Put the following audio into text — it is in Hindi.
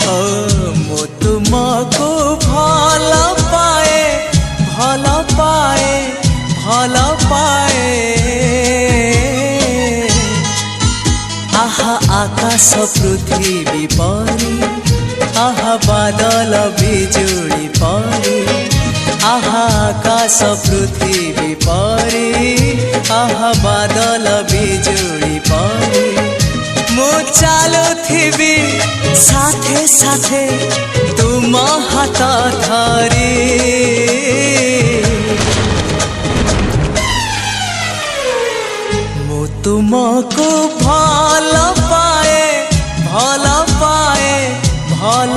ओ मु तुमको भल पाए भल पाए भल पाए। आहा आकाश पृथ्वी परी आहा बादल बिजुली परी आहा आकाश पृथ्वी परी आहा बादल बिजुली परी। मु चालुथिबी साथे साथे तुम हाथ धरी। मु तुमको भल पाए भल पाए भल